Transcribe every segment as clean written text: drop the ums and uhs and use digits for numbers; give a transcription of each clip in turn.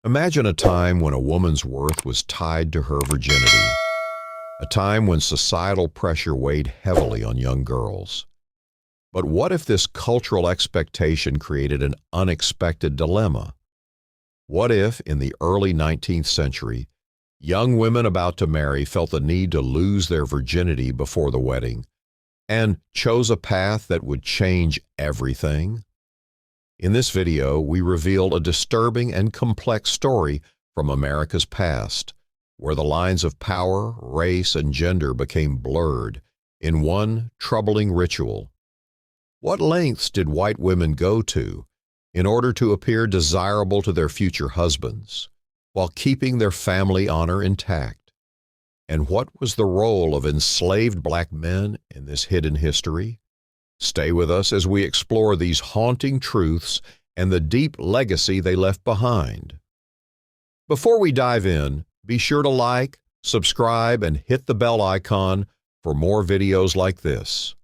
Imagine a time when a woman's worth was tied to her virginity, a time when societal pressure weighed heavily on young girls. But what if this cultural expectation created an unexpected dilemma? What if, in the early 19th century, young women about to marry felt the need to lose their virginity before the wedding and chose a path that would change everything? In this video, we reveal a disturbing and complex story from America's past, where the lines of power, race, and gender became blurred in one troubling ritual. What lengths did white women go to in order to appear desirable to their future husbands, while keeping their family honor intact? And what was the role of enslaved black men in this hidden history? Stay with us as we explore these haunting truths and the deep legacy they left behind. Before we dive in, be sure to like, subscribe, and hit the bell icon for more videos like this.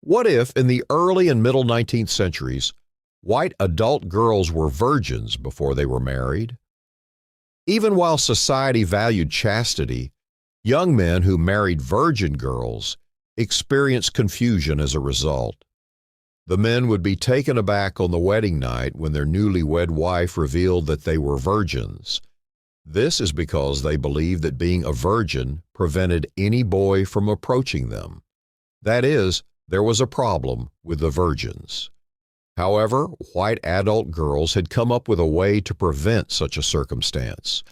What if, in the early and middle 19th centuries, white adult girls were virgins before they were married? Even while society valued chastity, young men who married virgin girls experienced confusion as a result. The men would be taken aback on the wedding night when their newlywed wife revealed that they were virgins. This is because they believed that being a virgin prevented any boy from approaching them. That is, there was a problem with the virgins. However, white adult girls had come up with a way to prevent such a circumstance.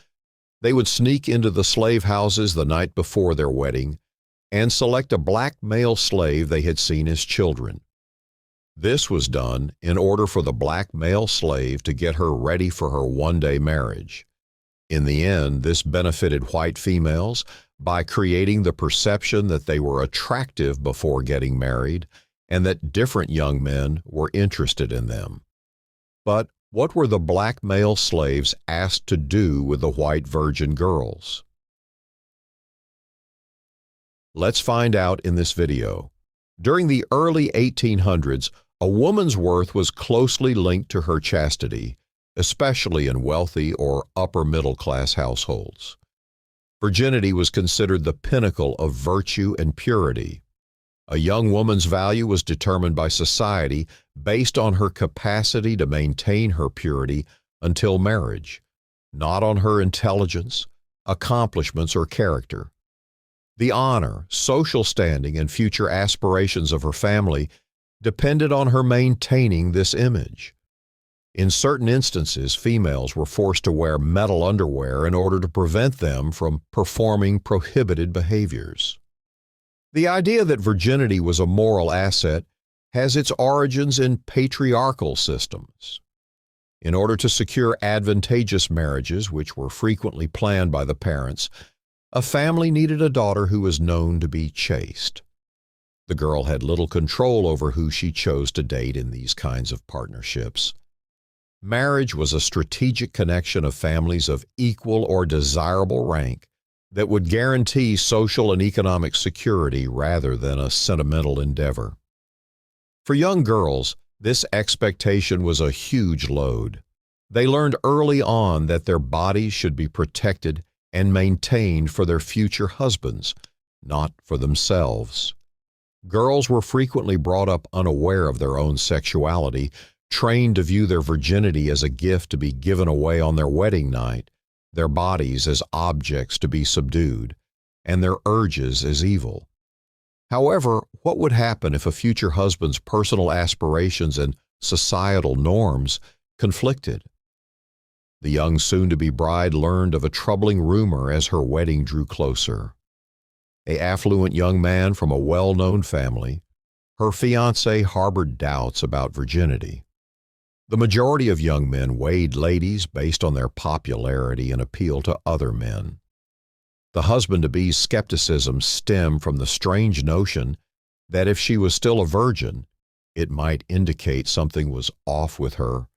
They would sneak into the slave houses the night before their wedding and select a black male slave they had seen as children. This was done in order for the black male slave to get her ready for her one-day marriage. In the end, this benefited white females by creating the perception that they were attractive before getting married and that different young men were interested in them. But what were the black male slaves asked to do with the white virgin girls? Let's find out in this video. During the early 1800s, a woman's worth was closely linked to her chastity, especially in wealthy or upper-middle-class households. Virginity was considered the pinnacle of virtue and purity. A young woman's value was determined by society based on her capacity to maintain her purity until marriage, not on her intelligence, accomplishments, or character. The honor, social standing, and future aspirations of her family depended on her maintaining this image. In certain instances, females were forced to wear metal underwear in order to prevent them from performing prohibited behaviors. The idea that virginity was a moral asset has its origins in patriarchal systems. In order to secure advantageous marriages, which were frequently planned by the parents, a family needed a daughter who was known to be chaste. The girl had little control over who she chose to date in these kinds of partnerships. Marriage was a strategic connection of families of equal or desirable rank that would guarantee social and economic security rather than a sentimental endeavor. For young girls, this expectation was a huge load. They learned early on that their bodies should be protected and maintained for their future husbands, not for themselves. Girls were frequently brought up unaware of their own sexuality, trained to view their virginity as a gift to be given away on their wedding night, their bodies as objects to be subdued, and their urges as evil. However, what would happen if a future husband's personal aspirations and societal norms conflicted? The young soon-to-be bride learned of a troubling rumor as her wedding drew closer. An affluent young man from a well-known family, her fiancé harbored doubts about virginity. The majority of young men weighed ladies based on their popularity and appeal to other men. The husband-to-be's skepticism stemmed from the strange notion that if she was still a virgin, it might indicate something was off with her,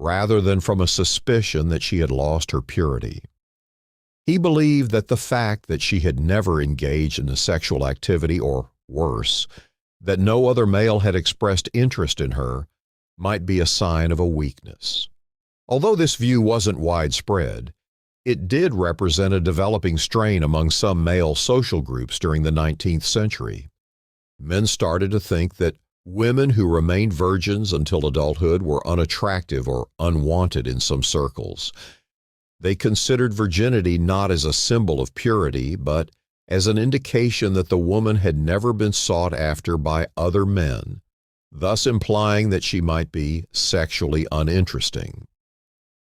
rather than from a suspicion that she had lost her purity. He believed that the fact that she had never engaged in a sexual activity, or worse, that no other male had expressed interest in her, might be a sign of a weakness. Although this view wasn't widespread, it did represent a developing strain among some male social groups during the 19th century. Men started to think that women who remained virgins until adulthood were unattractive or unwanted in some circles. They considered virginity not as a symbol of purity, but as an indication that the woman had never been sought after by other men, thus implying that she might be sexually uninteresting.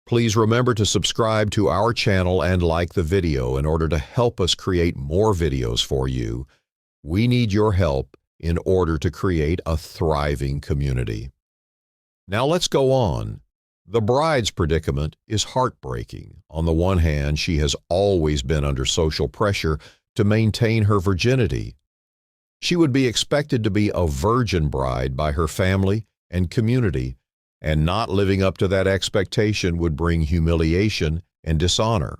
Please remember to subscribe to our channel and like the video in order to help us create more videos for you. We need your help in order to create a thriving community. Now let's go on. The bride's predicament is heartbreaking. On the one hand, she has always been under social pressure to maintain her virginity. She would be expected to be a virgin bride by her family and community, and not living up to that expectation would bring humiliation and dishonor.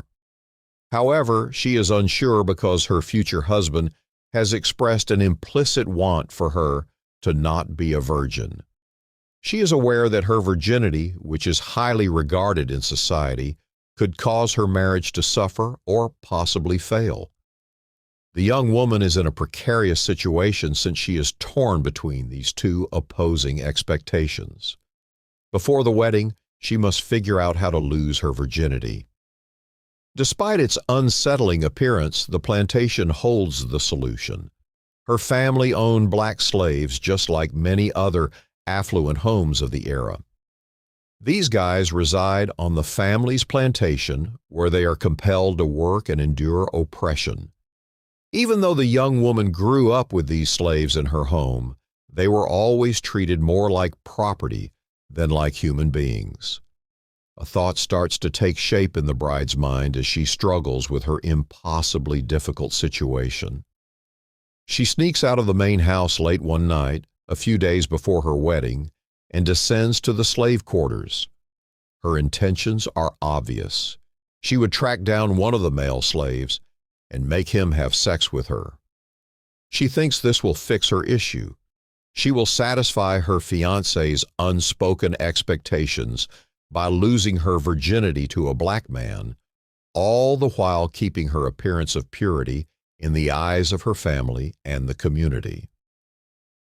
However, she is unsure because her future husband has expressed an implicit want for her to not be a virgin. She is aware that her virginity, which is highly regarded in society, could cause her marriage to suffer or possibly fail. The young woman is in a precarious situation since she is torn between these two opposing expectations. Before the wedding, she must figure out how to lose her virginity. Despite its unsettling appearance, the plantation holds the solution. Her family owned black slaves just like many other affluent homes of the era. These guys reside on the family's plantation where they are compelled to work and endure oppression. Even though the young woman grew up with these slaves in her home, they were always treated more like property than like human beings. A thought starts to take shape in the bride's mind as she struggles with her impossibly difficult situation. She sneaks out of the main house late one night, a few days before her wedding, and descends to the slave quarters. Her intentions are obvious. She would track down one of the male slaves and make him have sex with her. She thinks this will fix her issue. She will satisfy her fiancé's unspoken expectations by losing her virginity to a black man, all the while keeping her appearance of purity in the eyes of her family and the community.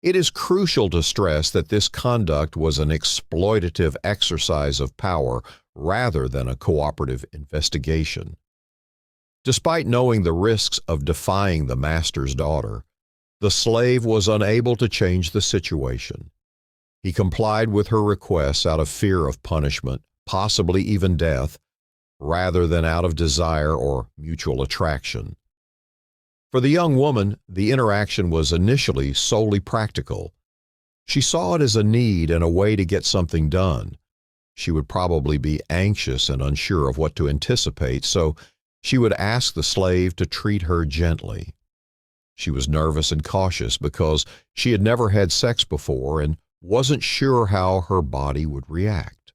It is crucial to stress that this conduct was an exploitative exercise of power rather than a cooperative investigation. Despite knowing the risks of defying the master's daughter, the slave was unable to change the situation. He complied with her requests out of fear of punishment, possibly even death, rather than out of desire or mutual attraction. For the young woman, the interaction was initially solely practical. She saw it as a need and a way to get something done. She would probably be anxious and unsure of what to anticipate, so she would ask the slave to treat her gently. She was nervous and cautious because she had never had sex before and wasn't sure how her body would react.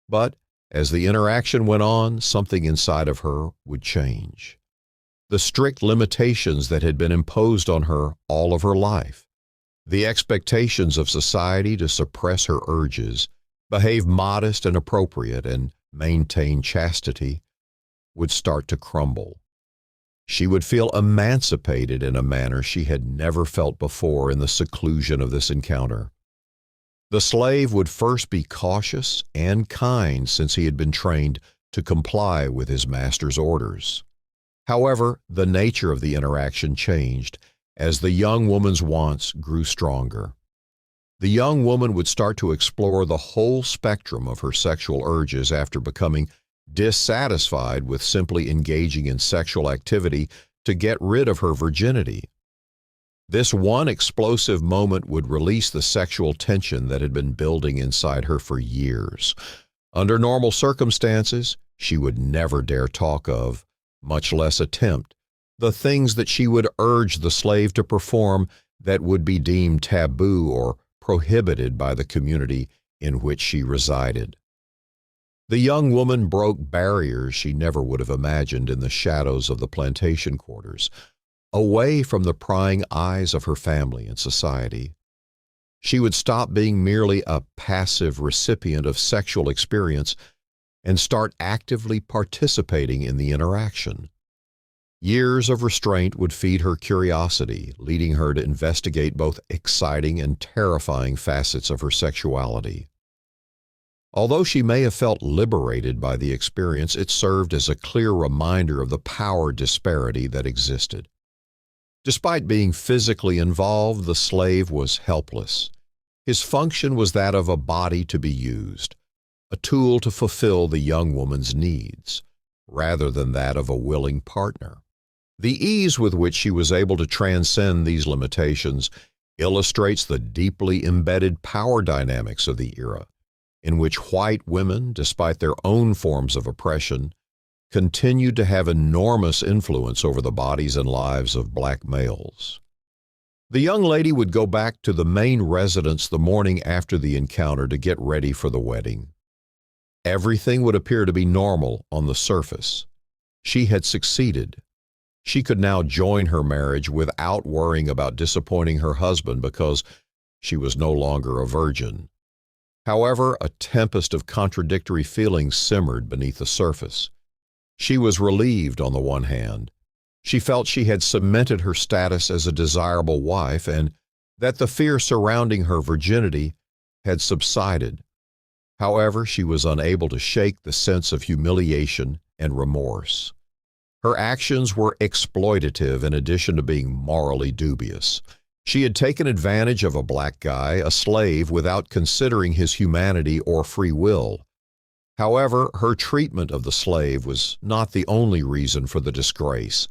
But as the interaction went on, something inside of her would change. The strict limitations that had been imposed on her all of her life, the expectations of society to suppress her urges, behave modest and appropriate, and maintain chastity, would start to crumble. She would feel emancipated in a manner she had never felt before in the seclusion of this encounter. The slave would first be cautious and kind since he had been trained to comply with his master's orders. However, the nature of the interaction changed as the young woman's wants grew stronger. The young woman would start to explore the whole spectrum of her sexual urges after becoming dissatisfied with simply engaging in sexual activity to get rid of her virginity. This one explosive moment would release the sexual tension that had been building inside her for years. Under normal circumstances, she would never dare talk of, much less attempt, the things that she would urge the slave to perform that would be deemed taboo or prohibited by the community in which she resided. The young woman broke barriers she never would have imagined in the shadows of the plantation quarters, away from the prying eyes of her family and society. She would stop being merely a passive recipient of sexual experience and start actively participating in the interaction. Years of restraint would feed her curiosity, leading her to investigate both exciting and terrifying facets of her sexuality. Although she may have felt liberated by the experience, it served as a clear reminder of the power disparity that existed. Despite being physically involved, the slave was helpless. His function was that of a body to be used, a tool to fulfill the young woman's needs, rather than that of a willing partner. The ease with which she was able to transcend these limitations illustrates the deeply embedded power dynamics of the era, in which white women, despite their own forms of oppression, continued to have enormous influence over the bodies and lives of black males. The young lady would go back to the main residence the morning after the encounter to get ready for the wedding. Everything would appear to be normal on the surface. She had succeeded. She could now join her marriage without worrying about disappointing her husband because she was no longer a virgin. However, a tempest of contradictory feelings simmered beneath the surface. She was relieved on the one hand. She felt she had cemented her status as a desirable wife and that the fear surrounding her virginity had subsided. However, she was unable to shake the sense of humiliation and remorse. Her actions were exploitative in addition to being morally dubious. She had taken advantage of a black guy, a slave, without considering his humanity or free will. However, her treatment of the slave was not the only reason for the disgrace.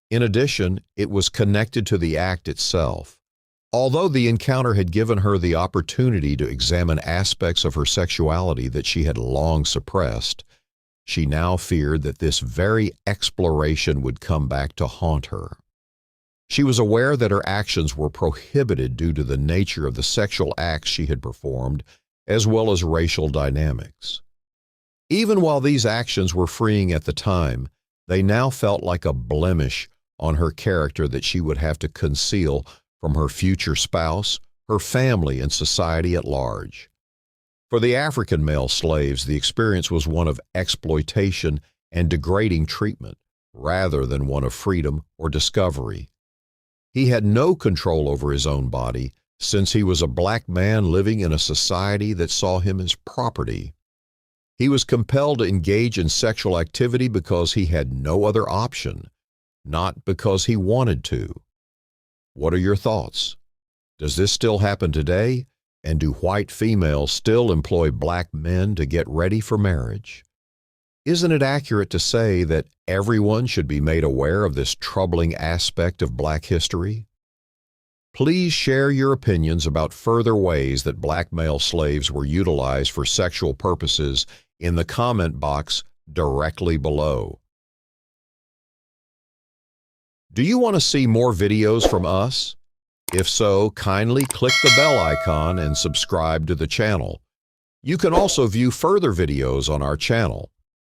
In addition, it was connected to the act itself. Although the encounter had given her the opportunity to examine aspects of her sexuality that she had long suppressed, she now feared that this very exploration would come back to haunt her. She was aware that her actions were prohibited due to the nature of the sexual acts she had performed, as well as racial dynamics. Even while these actions were freeing at the time, they now felt like a blemish on her character that she would have to conceal from her future spouse, her family, and society at large. For the African male slaves, the experience was one of exploitation and degrading treatment, rather than one of freedom or discovery. He had no control over his own body, since he was a black man living in a society that saw him as property. He was compelled to engage in sexual activity because he had no other option, not because he wanted to. What are your thoughts? Does this still happen today? And do white females still employ black men to get ready for marriage? Isn't it accurate to say that everyone should be made aware of this troubling aspect of black history? Please share your opinions about further ways that black male slaves were utilized for sexual purposes in the comment box directly below. Do you want to see more videos from us? If so, kindly click the bell icon and subscribe to the channel. You can also view further videos on our channel.